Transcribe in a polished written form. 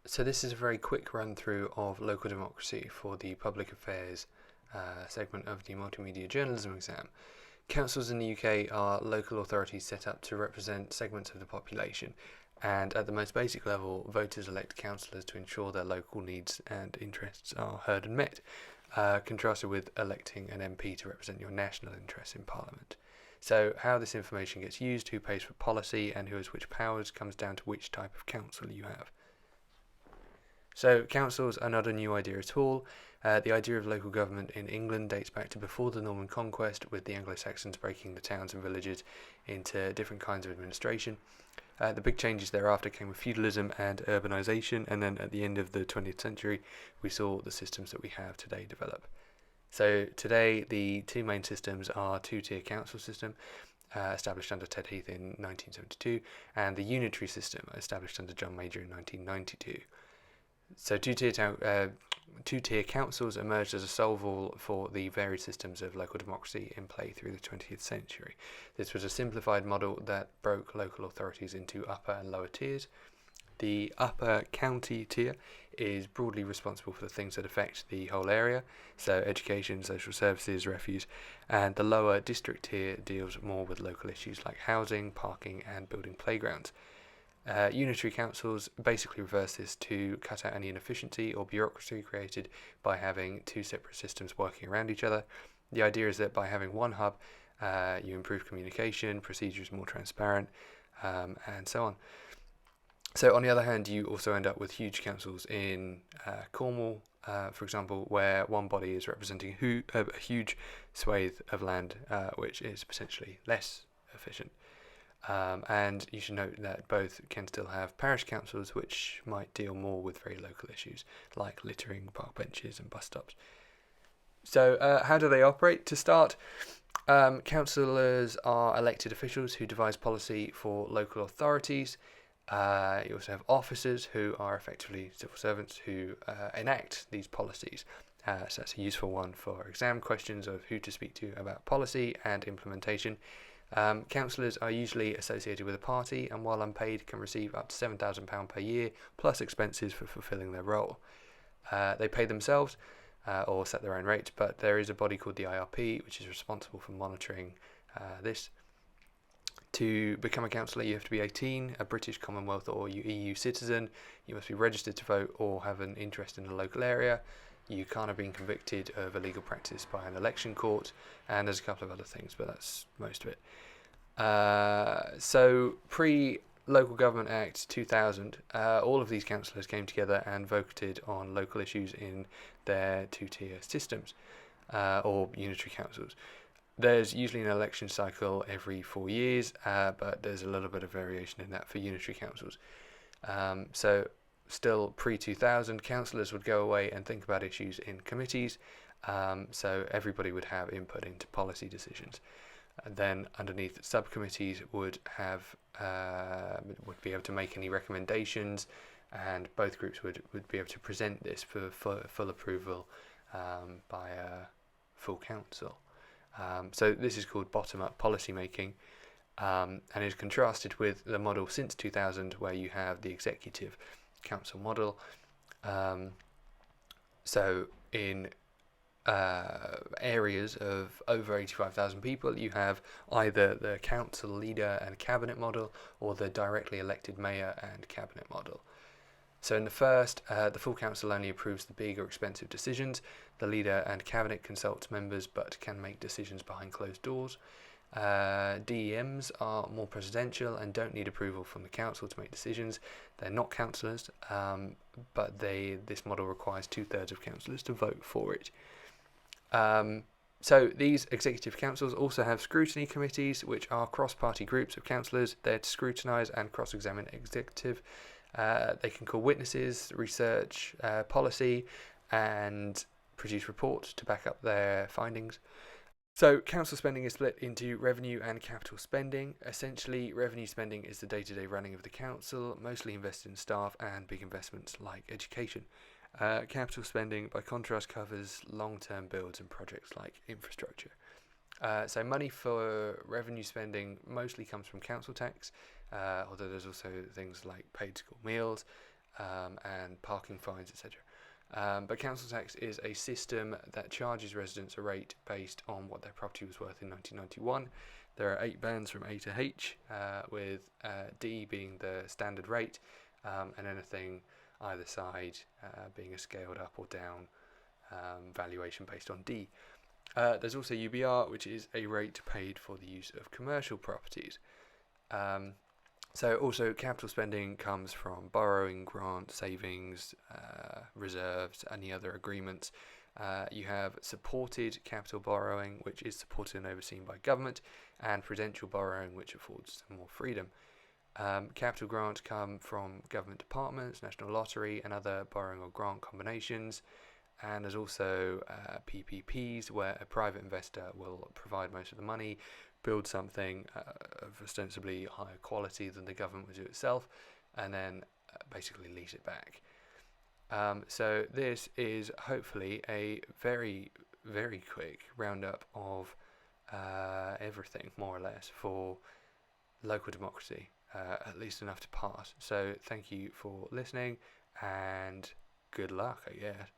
So this is a very quick run through of local democracy for the public affairs segment of the Multimedia Journalism exam. Councils in the UK are local authorities set up to represent segments of the population, and at the most basic level, voters elect councillors to ensure their local needs and interests are heard and met, contrasted with electing an MP to represent your national interests in Parliament. So how this information gets used, who pays for policy, and who has which powers comes down to which type of council you have. So councils are not a new idea at all. The idea of local government in England dates back to before the Norman Conquest, with the Anglo-Saxons breaking the towns and villages into different kinds of administration. The big changes thereafter came with feudalism and urbanisation, and then at the end of the 20th century we saw the systems that we have today develop. So today the two main systems are two-tier council system, established under Ted Heath in 1972, and the unitary system, established under John Major in 1992. So two-tier councils emerged as a solve-all for the varied systems of local democracy in play through the 20th century. This was a simplified model that broke local authorities into upper and lower tiers. The upper county tier is broadly responsible for the things that affect the whole area, so education, social services, refuse, and the lower district tier deals more with local issues like housing, parking, and building playgrounds. Unitary councils basically reverse this to cut out any inefficiency or bureaucracy created by having two separate systems working around each other. The idea is that by having one hub, you improve communication, procedures more transparent, and so on. So on the other hand, you also end up with huge councils in Cornwall, for example, where one body is representing a huge swathe of land, which is potentially less efficient. And you should note that both can still have parish councils, which might deal more with very local issues like littering, park benches and bus stops. So how do they operate? To start, councillors are elected officials who devise policy for local authorities. You also have officers who are effectively civil servants who enact these policies. So that's a useful one for exam questions of who to speak to about policy and implementation. Councillors are usually associated with a party, and while unpaid can receive up to £7,000 per year plus expenses for fulfilling their role. They pay themselves or set their own rates, but there is a body called the IRP which is responsible for monitoring this. To become a councillor you have to be 18, a British, Commonwealth or EU citizen. You must be registered to vote or have an interest in the local area. You can't have been convicted of illegal practice by an election court, and there's a couple of other things, but that's most of it. So pre-Local Government Act 2000, all of these councillors came together and voted on local issues in their two-tier systems, or unitary councils. There's usually an election cycle every 4 years, but there's a little bit of variation in that for unitary councils. So still pre-2000, councillors would go away and think about issues in committees, so everybody would have input into policy decisions. And then underneath, subcommittees would be able to make any recommendations, and both groups would be able to present this for full approval by a full council. So this is called bottom-up policy making, and is contrasted with the model since 2000 where you have the executive council model. So in areas of over 85,000 people, you have either the council leader and cabinet model or the directly elected mayor and cabinet model. So in the first, the full council only approves the big or expensive decisions. The leader and cabinet consult members but can make decisions behind closed doors. DEMs are more presidential and don't need approval from the council to make decisions. They're not councillors, but this model requires 2/3 of councillors to vote for it. So these executive councils also have scrutiny committees, which are cross-party groups of councillors. They're to scrutinise and cross-examine executive. They can call witnesses, research policy, and produce reports to back up their findings. So council spending is split into revenue and capital spending. Essentially, revenue spending is the day-to-day running of the council, mostly invested in staff and big investments like education. Capital spending, by contrast, covers long-term builds and projects like infrastructure. So money for revenue spending mostly comes from council tax, although there's also things like paid school meals, and parking fines, etc. But council tax is a system that charges residents a rate based on what their property was worth in 1991. There are 8 bands from A to H, with D being the standard rate, and anything either side being a scaled up or down valuation based on D. There's also UBR, which is a rate paid for the use of commercial properties. So also capital spending comes from borrowing, grant, savings, reserves, any other agreements. You have supported capital borrowing, which is supported and overseen by government, and prudential borrowing, which affords more freedom. Capital grants come from government departments, National Lottery, and other borrowing or grant combinations. And there's also PPPs, where a private investor will provide most of the money, build something of ostensibly higher quality than the government would do itself, and then basically lease it back. So this is hopefully a very, very quick roundup of everything, more or less, for local democracy, at least enough to pass. So thank you for listening, and good luck, I guess.